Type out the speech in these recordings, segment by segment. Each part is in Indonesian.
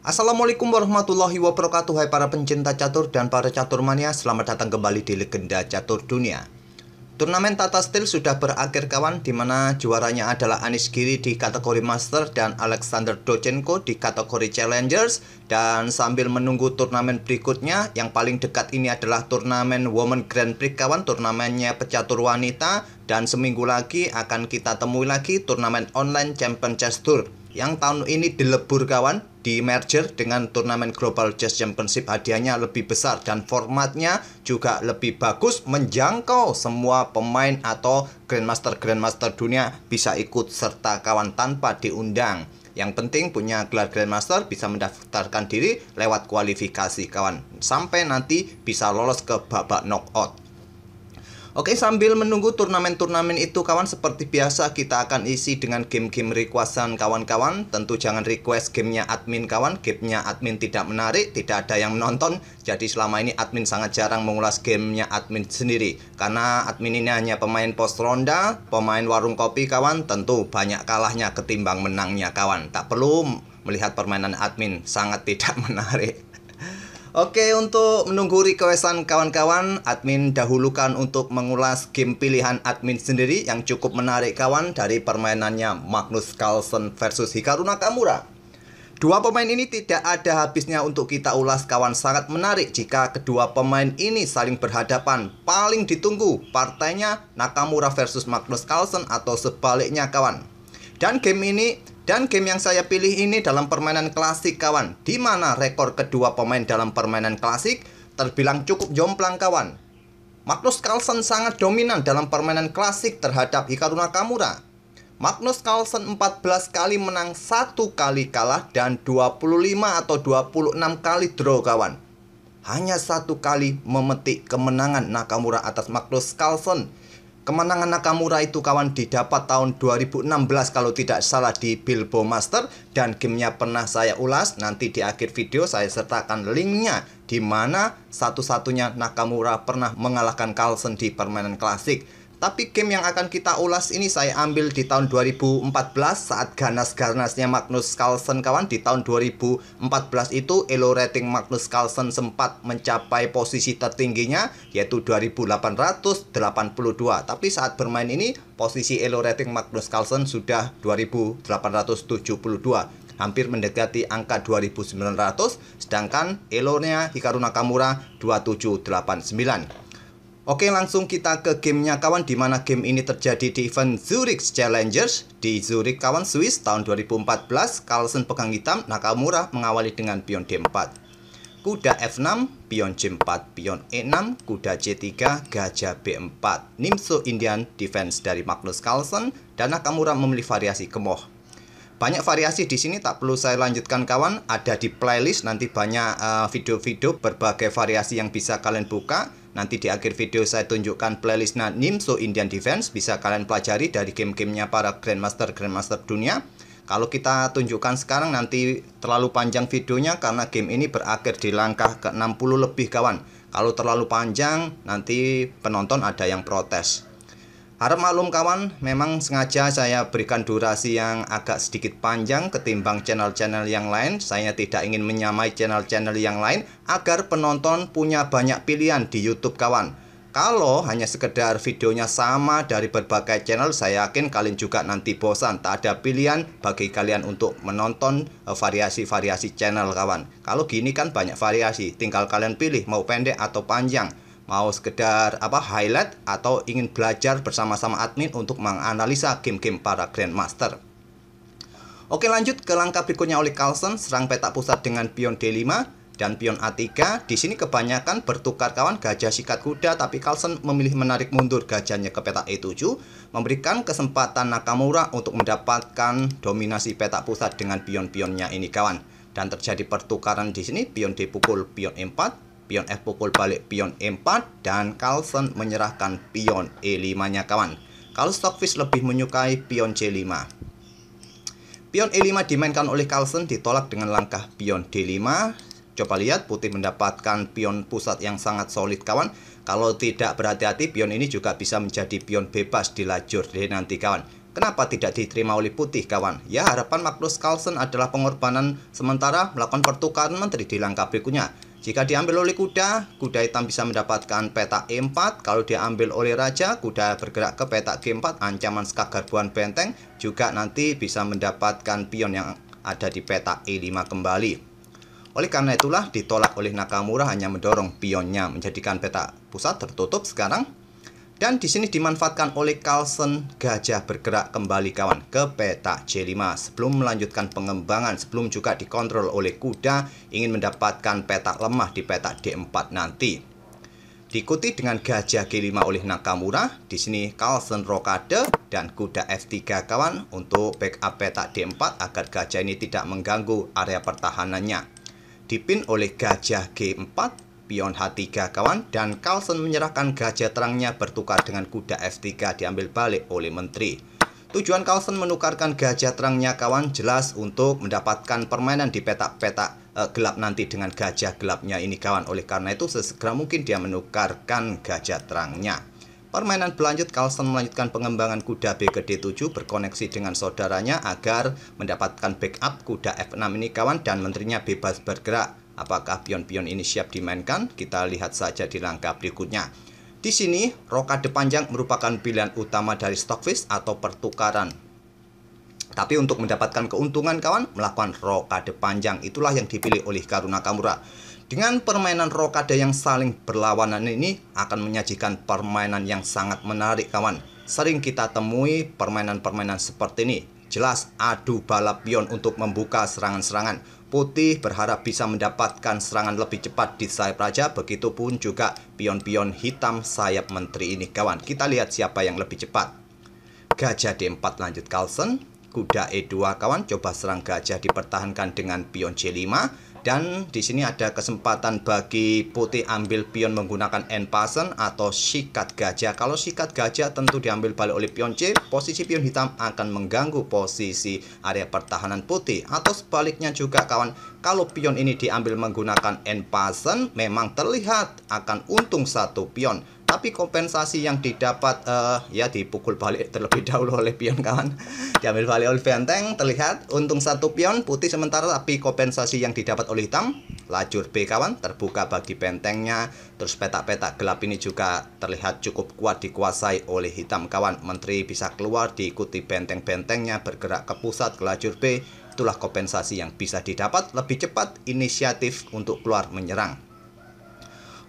Assalamualaikum warahmatullahi wabarakatuh. Hai para pencinta catur dan para caturmania, selamat datang kembali di Legenda Catur Dunia. Turnamen Tata Steel sudah berakhir kawan, dimana juaranya adalah Anish Giri di kategori Master dan Alexander Dochenko di kategori Challengers. Dan sambil menunggu turnamen berikutnya, yang paling dekat ini adalah turnamen Women Grand Prix kawan, turnamennya pecatur wanita. Dan seminggu lagi akan kita temui lagi turnamen online Champion Chess Tour, yang tahun ini dilebur kawan, di merger dengan turnamen Global Chess Championship. Hadiahnya lebih besar dan formatnya juga lebih bagus, menjangkau semua pemain atau Grandmaster dunia bisa ikut serta kawan tanpa diundang. Yang penting punya gelar Grandmaster, bisa mendaftarkan diri lewat kualifikasi kawan, sampai nanti bisa lolos ke babak knockout. Oke, sambil menunggu turnamen-turnamen itu kawan, seperti biasa kita akan isi dengan game-game requestan kawan-kawan. Tentu jangan request gamenya admin kawan, gamenya admin tidak menarik, tidak ada yang menonton. Jadi selama ini admin sangat jarang mengulas gamenya admin sendiri, karena admin ini hanya pemain pos ronda, pemain warung kopi kawan. Tentu banyak kalahnya ketimbang menangnya kawan. Tak perlu melihat permainan admin, sangat tidak menarik. Oke, untuk menunggu requestan kawan-kawan, admin dahulukan untuk mengulas game pilihan admin sendiri yang cukup menarik kawan, dari permainannya Magnus Carlsen versus Hikaru Nakamura. Dua pemain ini tidak ada habisnya untuk kita ulas kawan, sangat menarik jika kedua pemain ini saling berhadapan. Paling ditunggu partainya Nakamura versus Magnus Carlsen atau sebaliknya kawan. Dan game yang saya pilih ini dalam permainan klasik kawan, di mana rekor kedua pemain dalam permainan klasik terbilang cukup jomplang kawan. Magnus Carlsen sangat dominan dalam permainan klasik terhadap Hikaru Nakamura. Magnus Carlsen 14 kali menang, 1 kali kalah, dan 25 atau 26 kali draw kawan. Hanya 1 kali memetik kemenangan Nakamura atas Magnus Carlsen. Kemenangan Nakamura itu kawan didapat tahun 2016 kalau tidak salah di Bilbao Master, dan gamenya pernah saya ulas. Nanti di akhir video saya sertakan linknya, di mana satu-satunya Nakamura pernah mengalahkan Carlsen di permainan klasik. Tapi game yang akan kita ulas ini saya ambil di tahun 2014 saat ganas-ganasnya Magnus Carlsen kawan. Di tahun 2014 itu elo rating Magnus Carlsen sempat mencapai posisi tertingginya, yaitu 2882. Tapi saat bermain ini posisi elo rating Magnus Carlsen sudah 2872, hampir mendekati angka 2900, sedangkan elonya Hikaru Nakamura 2789. Oke, langsung kita ke gamenya kawan, dimana game ini terjadi di event Zurich Challengers di Zurich kawan, Swiss tahun 2014. Carlsen pegang hitam, Nakamura mengawali dengan pion D4, kuda F6, pion C4, pion E6, kuda C3, gajah B4. Nimso Indian defense dari Magnus Carlsen, dan Nakamura memilih variasi kemoh. Banyak variasi di sini, tak perlu saya lanjutkan kawan, ada di playlist. Nanti banyak video-video berbagai variasi yang bisa kalian buka. Nanti di akhir video saya tunjukkan playlistnya Nimso Indian Defense, bisa kalian pelajari dari game-gamenya para Grandmaster dunia. Kalau kita tunjukkan sekarang nanti terlalu panjang videonya, karena game ini berakhir di langkah ke-60 lebih kawan. Kalau terlalu panjang nanti penonton ada yang protes. Harap maklum kawan, memang sengaja saya berikan durasi yang agak sedikit panjang ketimbang channel-channel yang lain. Saya tidak ingin menyamai channel-channel yang lain, agar penonton punya banyak pilihan di YouTube kawan. Kalau hanya sekedar videonya sama dari berbagai channel, saya yakin kalian juga nanti bosan. Tak ada pilihan bagi kalian untuk menonton variasi-variasi channel kawan. Kalau gini kan banyak variasi, tinggal kalian pilih mau pendek atau panjang, mau sekedar highlight, atau ingin belajar bersama-sama admin untuk menganalisa game-game para Grandmaster. Oke, lanjut ke langkah berikutnya oleh Carlsen, serang petak pusat dengan pion D5 dan pion A3. Di sini kebanyakan bertukar kawan, gajah sikat kuda, tapi Carlsen memilih menarik mundur gajahnya ke petak E7, memberikan kesempatan Nakamura untuk mendapatkan dominasi petak pusat dengan pion-pionnya ini kawan. Dan terjadi pertukaran di sini, pion D pukul pion E4, pion F pukul balik pion E4, dan Carlsen menyerahkan pion E5-nya kawan. Kalau Stockfish lebih menyukai pion C5. Pion E5 dimainkan oleh Carlsen, ditolak dengan langkah pion D5. Coba lihat, putih mendapatkan pion pusat yang sangat solid kawan. Kalau tidak berhati-hati, pion ini juga bisa menjadi pion bebas di lajur D nanti kawan. Kenapa tidak diterima oleh putih, kawan? Ya, harapan Magnus Carlsen adalah pengorbanan sementara melakukan pertukaran menteri di langkah berikutnya. Jika diambil oleh kuda, kuda hitam bisa mendapatkan petak E4. Kalau diambil oleh raja, kuda bergerak ke petak G4. Ancaman skak garbuan benteng juga nanti bisa mendapatkan pion yang ada di petak E5 kembali. Oleh karena itulah ditolak oleh Nakamura, hanya mendorong pionnya, menjadikan petak pusat tertutup sekarang. Dan di sini dimanfaatkan oleh Carlsen, gajah bergerak kembali, kawan, ke petak C5 sebelum melanjutkan pengembangan, sebelum juga dikontrol oleh kuda ingin mendapatkan petak lemah di petak D4 nanti. Diikuti dengan gajah G5 oleh Nakamura. Di sini Carlsen rokade dan kuda F3, kawan, untuk backup petak D4 agar gajah ini tidak mengganggu area pertahanannya. Dipin oleh gajah G4, pion H3, kawan, dan Carlsen menyerahkan gajah terangnya bertukar dengan kuda F3 diambil balik oleh menteri. Tujuan Carlsen menukarkan gajah terangnya, kawan, jelas untuk mendapatkan permainan di petak-petak gelap nanti dengan gajah gelapnya ini, kawan. Oleh karena itu sesegera mungkin dia menukarkan gajah terangnya. Permainan berlanjut, Carlsen melanjutkan pengembangan kuda B ke D7 berkoneksi dengan saudaranya agar mendapatkan backup kuda F6 ini, kawan, dan menterinya bebas bergerak. Apakah pion-pion ini siap dimainkan? Kita lihat saja di langkah berikutnya. Di sini, rokade panjang merupakan pilihan utama dari stockfish atau pertukaran. Tapi untuk mendapatkan keuntungan, kawan, melakukan rokade panjang itulah yang dipilih oleh Karu Nakamura. Dengan permainan rokade yang saling berlawanan ini akan menyajikan permainan yang sangat menarik, kawan. Sering kita temui permainan-permainan seperti ini. Jelas adu balap pion untuk membuka serangan-serangan. Putih berharap bisa mendapatkan serangan lebih cepat di sayap raja, begitupun juga pion-pion hitam sayap menteri ini, kawan. Kita lihat siapa yang lebih cepat. Gajah D4 lanjut Carlsen, kuda E2, kawan, coba serang gajah dipertahankan dengan pion C5. Dan di sini ada kesempatan bagi putih ambil pion menggunakan end pasen atau sikat gajah. Kalau sikat gajah tentu diambil balik oleh pion C, posisi pion hitam akan mengganggu posisi area pertahanan putih. Atau sebaliknya juga, kawan, kalau pion ini diambil menggunakan end pasen, memang terlihat akan untung satu pion. Tapi kompensasi yang didapat ya dipukul balik terlebih dahulu oleh pion, kawan. Diambil balik oleh benteng, terlihat untung satu pion putih sementara, tapi kompensasi yang didapat oleh hitam, lajur B, kawan, terbuka bagi bentengnya. Terus petak-petak gelap ini juga terlihat cukup kuat dikuasai oleh hitam, kawan. Menteri bisa keluar diikuti benteng-bentengnya bergerak ke pusat ke lajur B. Itulah kompensasi yang bisa didapat, lebih cepat inisiatif untuk keluar menyerang.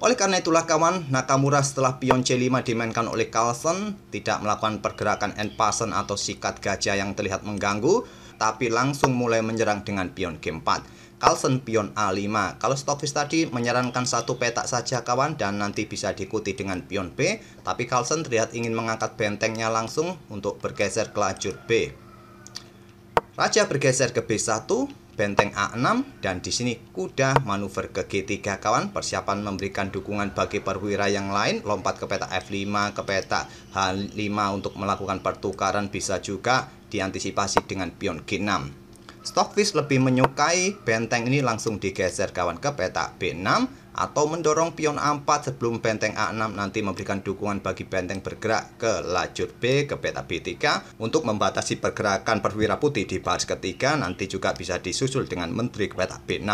Oleh karena itulah, kawan, Nakamura setelah pion C5 dimainkan oleh Carlsen tidak melakukan pergerakan end pasen atau sikat gajah yang terlihat mengganggu, tapi langsung mulai menyerang dengan pion G4. Carlsen pion A5. Kalau stockfish tadi menyarankan satu petak saja, kawan, dan nanti bisa diikuti dengan pion B, tapi Carlsen terlihat ingin mengangkat bentengnya langsung untuk bergeser ke lajur B. Raja bergeser ke B1, benteng A6, dan di sini kuda manuver ke G3, kawan. Persiapan memberikan dukungan bagi perwira yang lain, lompat ke petak F5, ke petak H5 untuk melakukan pertukaran bisa juga diantisipasi dengan pion G6. Stockfish lebih menyukai benteng ini langsung digeser, kawan, ke petak B6 atau mendorong pion A4 sebelum benteng A6 nanti memberikan dukungan bagi benteng bergerak ke lajur B ke petak B3 untuk membatasi pergerakan perwira putih di baris ketiga. Nanti juga bisa disusul dengan menteri ke petak B6.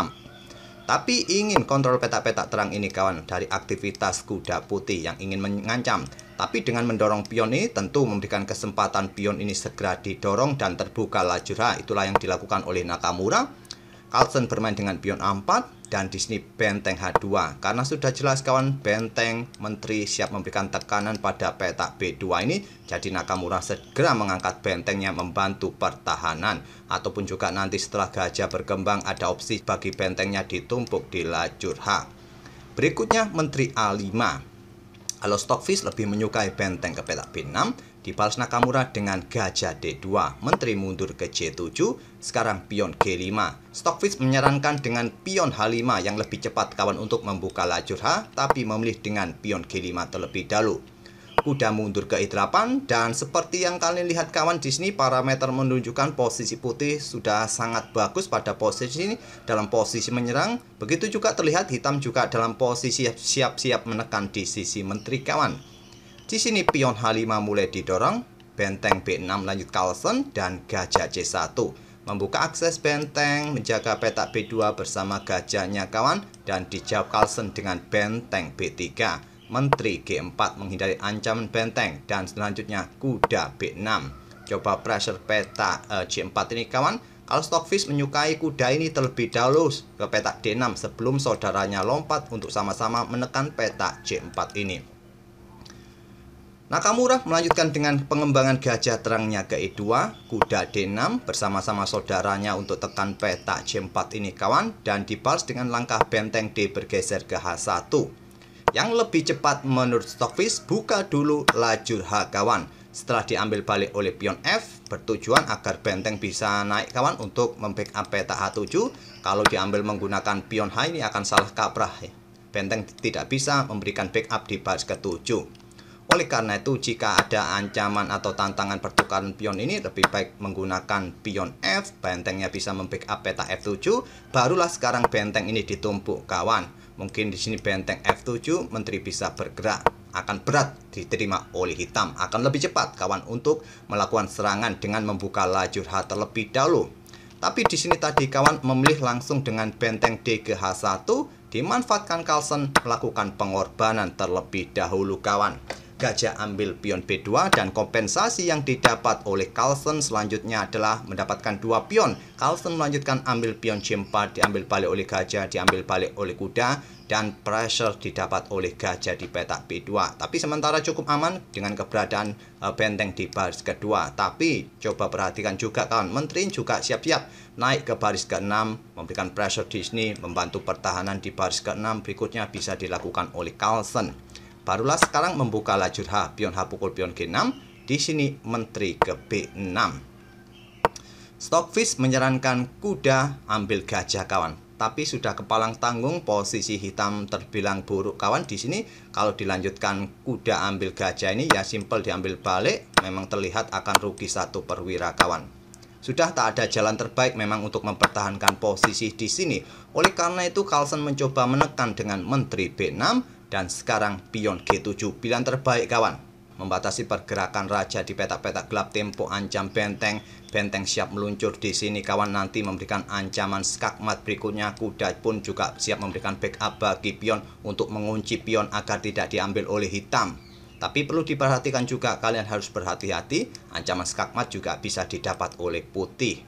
Tapi ingin kontrol petak-petak terang ini, kawan, dari aktivitas kuda putih yang ingin mengancam. Tapi dengan mendorong pion ini tentu memberikan kesempatan pion ini segera didorong dan terbuka lajur H. Itulah yang dilakukan oleh Nakamura. Carlsen bermain dengan pion A4 dan di sini benteng H2. Karena sudah jelas, kawan, benteng menteri siap memberikan tekanan pada petak B2 ini, jadi Nakamura segera mengangkat bentengnya membantu pertahanan. Ataupun juga nanti setelah gajah berkembang ada opsi bagi bentengnya ditumpuk di lajur H. Berikutnya menteri A5. Kalau stockfish lebih menyukai benteng ke petak B6, dibalas Nakamura dengan gajah D2. Menteri mundur ke C7, sekarang pion G5. Stockfish menyarankan dengan pion H5 yang lebih cepat, kawan, untuk membuka lajur H, tapi memilih dengan pion G5 terlebih dahulu. Kuda mundur ke E8 dan seperti yang kalian lihat, kawan, di sini parameter menunjukkan posisi putih sudah sangat bagus pada posisi ini dalam posisi menyerang. Begitu juga terlihat hitam juga dalam posisi siap-siap menekan di sisi menteri, kawan. Di sini pion H5 mulai didorong benteng B6 lanjut Carlsen dan gajah C1. Membuka akses benteng, menjaga petak B2 bersama gajahnya kawan, dan dijawab Carlsen dengan benteng B3. Menteri G4 menghindari ancaman benteng, dan selanjutnya kuda B6. Coba pressure petak G4 ini kawan. Kalau Stockfish menyukai kuda ini terlebih dahulu ke petak D6 sebelum saudaranya lompat untuk sama-sama menekan petak G4 ini. Nakamura melanjutkan dengan pengembangan gajah terangnya ke E2, kuda D6 bersama-sama saudaranya untuk tekan petak G4 ini kawan, dan dibalas dengan langkah benteng D bergeser ke H1. Yang lebih cepat menurut Stockfish, buka dulu lajur H kawan. Setelah diambil balik oleh pion F, bertujuan agar benteng bisa naik kawan untuk membackup petak H7. Kalau diambil menggunakan pion H ini akan salah kaprah. Benteng tidak bisa memberikan backup di baris ke-7. Oleh karena itu, jika ada ancaman atau tantangan pertukaran pion ini, lebih baik menggunakan pion F, bentengnya bisa membackup peta F7, barulah sekarang benteng ini ditumpuk kawan. Mungkin di sini benteng F7, menteri bisa bergerak, akan berat diterima oleh hitam, akan lebih cepat kawan untuk melakukan serangan dengan membuka lajur H terlebih dahulu. Tapi di sini tadi kawan memilih langsung dengan benteng D ke H1, dimanfaatkan Carlsen melakukan pengorbanan terlebih dahulu kawan. Gajah ambil pion B2 dan kompensasi yang didapat oleh Carlsen selanjutnya adalah mendapatkan 2 pion. Carlsen melanjutkan ambil pion C4, diambil balik oleh gajah, diambil balik oleh kuda, dan pressure didapat oleh gajah di petak B2. Tapi sementara cukup aman dengan keberadaan benteng di baris kedua. Tapi coba perhatikan juga kawan, menteri juga siap-siap naik ke baris ke-6, memberikan pressure di sini, membantu pertahanan di baris ke-6. Berikutnya bisa dilakukan oleh Carlsen. Barulah sekarang membuka lajur H, pion H pukul pion G6. Di sini menteri ke B6. Stockfish menyarankan kuda ambil gajah kawan. Tapi sudah kepalang tanggung, posisi hitam terbilang buruk kawan. Di sini kalau dilanjutkan kuda ambil gajah ini ya simple diambil balik, memang terlihat akan rugi 1 perwira kawan. Sudah tak ada jalan terbaik memang untuk mempertahankan posisi di sini. Oleh karena itu Carlsen mencoba menekan dengan menteri B6. Dan sekarang pion G7, pilihan terbaik kawan. Membatasi pergerakan raja di petak-petak gelap, tempo ancam benteng. Benteng siap meluncur di sini kawan, nanti memberikan ancaman skakmat. Berikutnya kuda pun juga siap memberikan backup bagi pion untuk mengunci pion agar tidak diambil oleh hitam. Tapi perlu diperhatikan juga, kalian harus berhati-hati, ancaman skakmat juga bisa didapat oleh putih.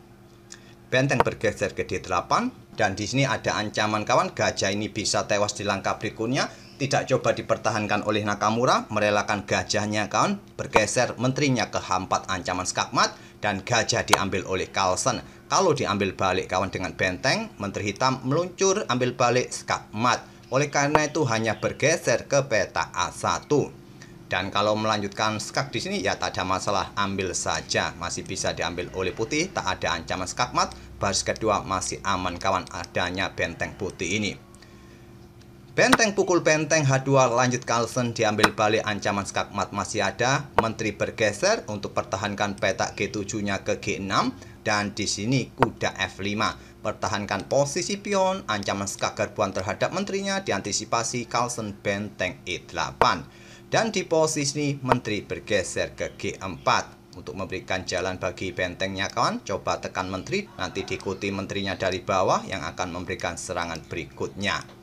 Benteng bergeser ke D8 dan di sini ada ancaman kawan, gajah ini bisa tewas di langkah berikutnya. Tidak coba dipertahankan oleh Nakamura, merelakan gajahnya kawan, bergeser menterinya ke H4 ancaman skakmat, dan gajah diambil oleh Carlsen. Kalau diambil balik kawan dengan benteng, menteri hitam meluncur ambil balik skakmat. Oleh karena itu hanya bergeser ke peta A1. Dan kalau melanjutkan skak di sini ya tak ada masalah, ambil saja, masih bisa diambil oleh putih, tak ada ancaman skakmat. Baris kedua masih aman kawan, adanya benteng putih ini. Benteng pukul benteng H2 lanjut Carlsen, diambil balik, ancaman skakmat masih ada. Menteri bergeser untuk pertahankan petak G7-nya ke G6, dan di sini kuda F5. Pertahankan posisi pion, ancaman skak garbuan terhadap menterinya diantisipasi Carlsen benteng E8. Dan di posisi menteri bergeser ke G4 untuk memberikan jalan bagi bentengnya kawan. Coba tekan menteri, nanti diikuti menterinya dari bawah yang akan memberikan serangan berikutnya.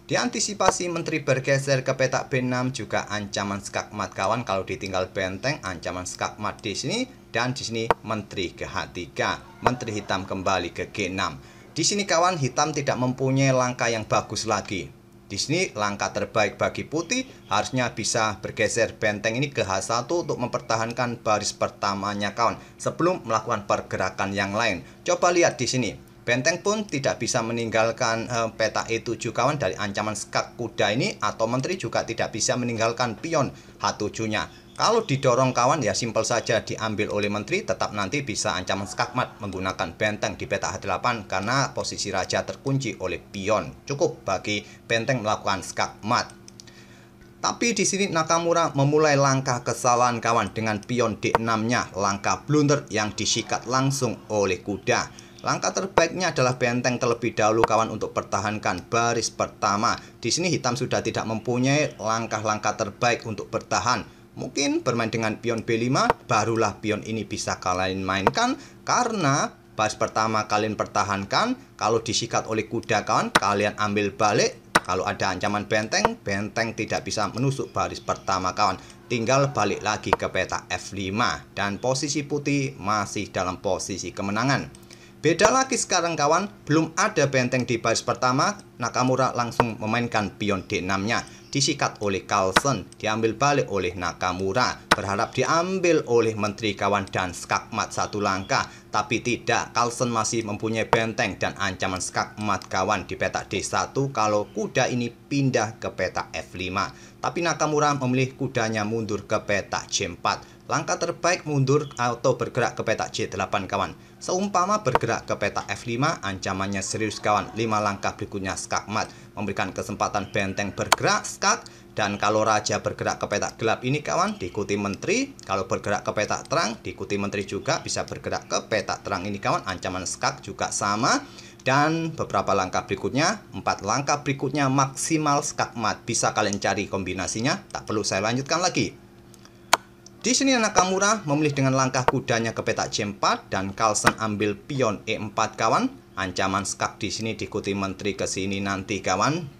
Diantisipasi menteri bergeser ke petak B6 juga ancaman skakmat kawan. Kalau ditinggal benteng, ancaman skakmat di sini, dan di sini menteri ke H3. Menteri hitam kembali ke G6. Di sini kawan, hitam tidak mempunyai langkah yang bagus lagi. Di sini langkah terbaik bagi putih harusnya bisa bergeser benteng ini ke H1 untuk mempertahankan baris pertamanya kawan sebelum melakukan pergerakan yang lain. Coba lihat di sini. Benteng pun tidak bisa meninggalkan peta E7 kawan dari ancaman skak kuda ini, atau menteri juga tidak bisa meninggalkan pion H7-nya. Kalau didorong kawan ya simpel saja diambil oleh menteri, tetap nanti bisa ancaman skakmat menggunakan benteng di peta H8 karena posisi raja terkunci oleh pion. Cukup bagi benteng melakukan skakmat. Tapi di sini Nakamura memulai langkah kesalahan kawan dengan pion D6-nya, langkah blunder yang disikat langsung oleh kuda. Langkah terbaiknya adalah benteng terlebih dahulu kawan untuk pertahankan baris pertama. Di sini hitam sudah tidak mempunyai langkah-langkah terbaik untuk bertahan. Mungkin bermain dengan pion B5, barulah pion ini bisa kalian mainkan. Karena baris pertama kalian pertahankan, kalau disikat oleh kuda kawan, kalian ambil balik. Kalau ada ancaman benteng, benteng tidak bisa menusuk baris pertama kawan. Tinggal balik lagi ke peta F5. Dan posisi putih masih dalam posisi kemenangan. Beda lagi sekarang kawan, belum ada benteng di baris pertama, Nakamura langsung memainkan pion D6-nya. Disikat oleh Carlsen, diambil balik oleh Nakamura. Berharap diambil oleh menteri kawan dan skakmat satu langkah. Tapi tidak, Carlsen masih mempunyai benteng dan ancaman skakmat kawan di peta D1 kalau kuda ini pindah ke peta F5. Tapi Nakamura memilih kudanya mundur ke peta C4. Langkah terbaik mundur atau bergerak ke peta C8 kawan. Seumpama bergerak ke peta F5, ancamannya serius kawan. 5 langkah berikutnya skakmat, memberikan kesempatan benteng bergerak skak. Dan kalau raja bergerak ke peta gelap ini kawan, diikuti menteri. Kalau bergerak ke peta terang, diikuti menteri juga. Bisa bergerak ke peta terang ini kawan, ancaman skak juga sama. Dan beberapa langkah berikutnya, 4 langkah berikutnya maksimal skakmat. Bisa kalian cari kombinasinya, tak perlu saya lanjutkan lagi. Di sini Nakamura memilih dengan langkah kudanya ke peta C4 dan Carlsen ambil pion E4 kawan. Ancaman skak di sini diikuti menteri ke sini nanti kawan.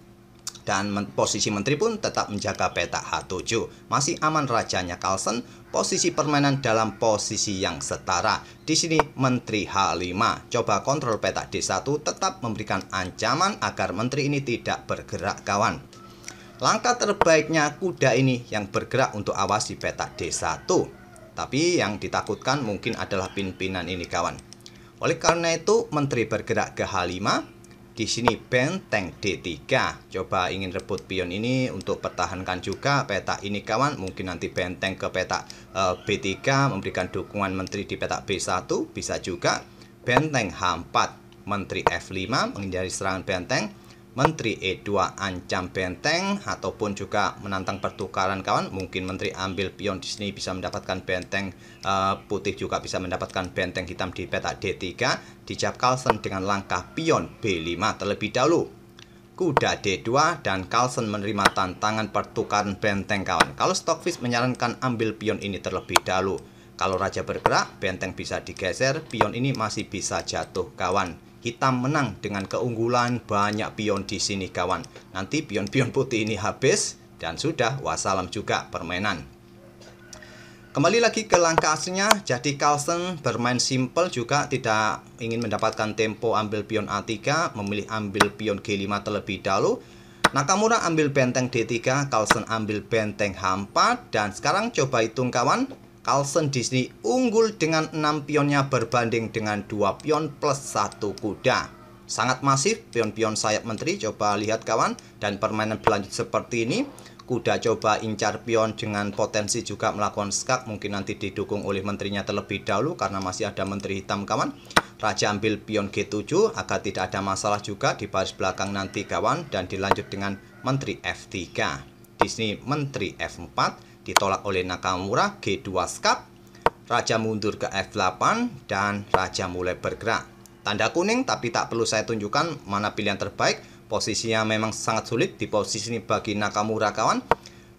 Dan posisi menteri pun tetap menjaga peta H7. Masih aman rajanya Carlsen. Posisi permainan dalam posisi yang setara. Di sini menteri H5. Coba kontrol peta D1, tetap memberikan ancaman agar menteri ini tidak bergerak kawan. Langkah terbaiknya kuda ini yang bergerak untuk awas di peta D1. Tapi yang ditakutkan mungkin adalah pimpinan ini kawan. Oleh karena itu menteri bergerak ke H5. Di sini benteng D3. Coba ingin rebut pion ini untuk pertahankan juga peta ini kawan. Mungkin nanti benteng ke peta B3 memberikan dukungan menteri di peta B1. Bisa juga benteng H4. Menteri F5 menghindari serangan benteng. Menteri E2 ancam benteng ataupun juga menantang pertukaran kawan. Mungkin menteri ambil pion di sini bisa mendapatkan benteng putih juga bisa mendapatkan benteng hitam di peta D3. Dijawab Carlsen dengan langkah pion B5 terlebih dahulu. Kuda D2 dan Carlsen menerima tantangan pertukaran benteng kawan. Kalau Stockfish menyarankan ambil pion ini terlebih dahulu. Kalau raja bergerak, benteng bisa digeser, pion ini masih bisa jatuh kawan. Hitam menang dengan keunggulan banyak pion di sini kawan. Nanti pion-pion putih ini habis dan sudah wassalam juga permainan. Kembali lagi ke langkah aslinya. Jadi Carlsen bermain simple juga, tidak ingin mendapatkan tempo ambil pion A3, memilih ambil pion G5 terlebih dahulu. Nakamura ambil benteng D3, Carlsen ambil benteng H4 dan sekarang coba hitung kawan. Carlsen di sini unggul dengan 6 pionnya berbanding dengan 2 pion plus 1 kuda. Sangat masif pion-pion sayap menteri, coba lihat kawan. Dan permainan berlanjut seperti ini. Kuda coba incar pion dengan potensi juga melakukan skak. Mungkin nanti didukung oleh menterinya terlebih dahulu karena masih ada menteri hitam kawan. Raja ambil pion G7 agar tidak ada masalah juga di baris belakang nanti kawan. Dan dilanjut dengan menteri F3. Di sini menteri F4. Ditolak oleh Nakamura, G2 skak, raja mundur ke F8, dan raja mulai bergerak. Tanda kuning, tapi tak perlu saya tunjukkan mana pilihan terbaik. Posisinya memang sangat sulit di posisi ini bagi Nakamura kawan.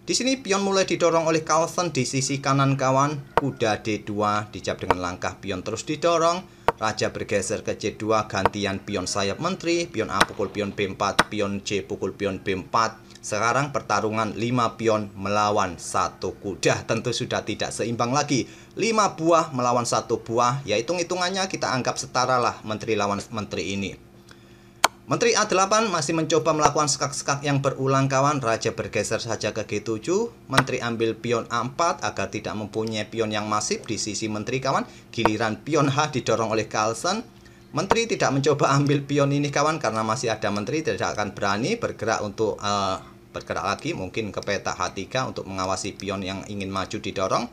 Di sini pion mulai didorong oleh Carlsen di sisi kanan kawan. Kuda D2 dijawab dengan langkah pion terus didorong. Raja bergeser ke C2, gantian pion sayap menteri, pion A pukul pion B4, pion C pukul pion B4. Sekarang pertarungan 5 pion melawan 1 kuda. Tentu sudah tidak seimbang lagi. 5 buah melawan 1 buah. Ya hitung-hitungannya kita anggap setara lah menteri lawan menteri ini. Menteri A8 masih mencoba melakukan skak-skak yang berulang kawan. Raja bergeser saja ke G7. Menteri ambil pion A4 agar tidak mempunyai pion yang masif di sisi menteri kawan. Giliran pion H didorong oleh Carlsen. Menteri tidak mencoba ambil pion ini kawan karena masih ada menteri, tidak akan berani bergerak untuk bergerak lagi mungkin ke peta H3 untuk mengawasi pion yang ingin maju didorong.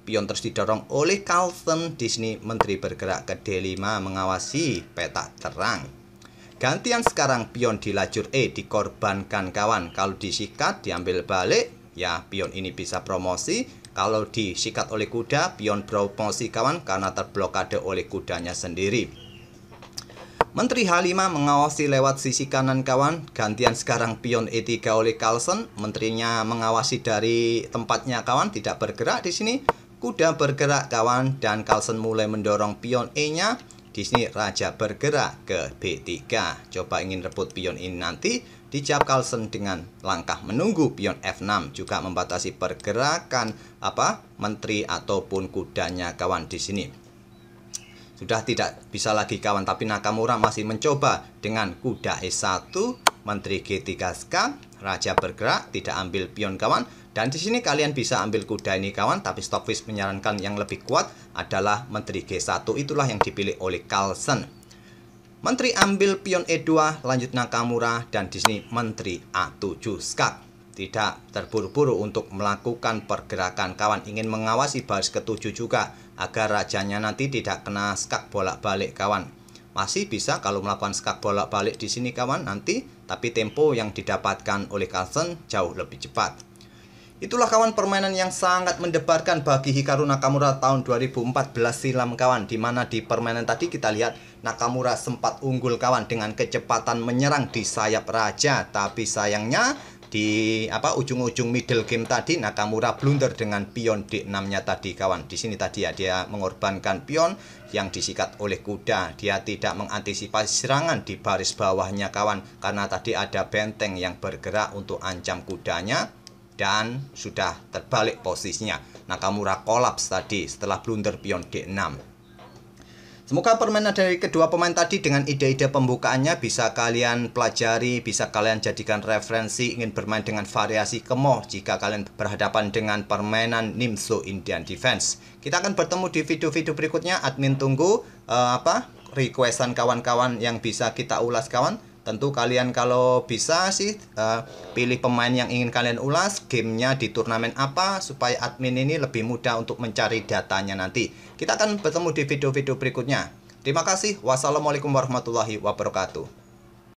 Pion terus didorong oleh Carlsen. Di sini menteri bergerak ke D5 mengawasi peta terang. Gantian sekarang pion di lajur E dikorbankan kawan. Kalau disikat diambil balik, ya pion ini bisa promosi. Kalau disikat oleh kuda, pion promosi kawan karena terblokade oleh kudanya sendiri. Menteri H5 mengawasi lewat sisi kanan kawan. Gantian sekarang pion E3 oleh Carlsen. Menterinya mengawasi dari tempatnya kawan, tidak bergerak di sini. Kuda bergerak kawan dan Carlsen mulai mendorong pion E-nya. Di sini raja bergerak ke B3. Coba ingin rebut pion ini nanti. Dijawab Carlsen dengan langkah menunggu pion F6, juga membatasi pergerakan menteri ataupun kudanya kawan di sini. Sudah tidak bisa lagi kawan, tapi Nakamura masih mencoba dengan kuda E1, menteri G3 skak, raja bergerak, tidak ambil pion kawan. Dan di sini kalian bisa ambil kuda ini kawan, tapi Stockfish menyarankan yang lebih kuat adalah menteri G1, itulah yang dipilih oleh Carlsen. Menteri ambil pion E2, lanjut Nakamura, dan di sini menteri A7 skak. Tidak terburu-buru untuk melakukan pergerakan kawan, ingin mengawasi baris ke-7 juga agar rajanya nanti tidak kena skak bolak-balik kawan. Masih bisa kalau melakukan skak bolak-balik di sini kawan nanti, tapi tempo yang didapatkan oleh Carlsen jauh lebih cepat. Itulah kawan permainan yang sangat mendebarkan bagi Hikaru Nakamura tahun 2014 silam kawan, dimana di permainan tadi kita lihat Nakamura sempat unggul kawan dengan kecepatan menyerang di sayap raja, tapi sayangnya di ujung-ujung middle game tadi Nakamura blunder dengan pion D6-nya tadi kawan. Di sini tadi ya dia mengorbankan pion yang disikat oleh kuda. Dia tidak mengantisipasi serangan di baris bawahnya kawan, karena tadi ada benteng yang bergerak untuk ancam kudanya dan sudah terbalik posisinya. Nakamura kolaps tadi setelah blunder pion D6. Semoga permainan dari kedua pemain tadi dengan ide-ide pembukaannya bisa kalian pelajari, bisa kalian jadikan referensi ingin bermain dengan variasi kemoh jika kalian berhadapan dengan permainan Nimzo Indian Defense. Kita akan bertemu di video-video berikutnya. Admin tunggu requestan kawan-kawan yang bisa kita ulas kawan. Tentu kalian kalau bisa sih pilih pemain yang ingin kalian ulas, gamenya di turnamen apa, supaya admin ini lebih mudah untuk mencari datanya nanti. Kita akan bertemu di video-video berikutnya. Terima kasih. Wassalamualaikum warahmatullahi wabarakatuh.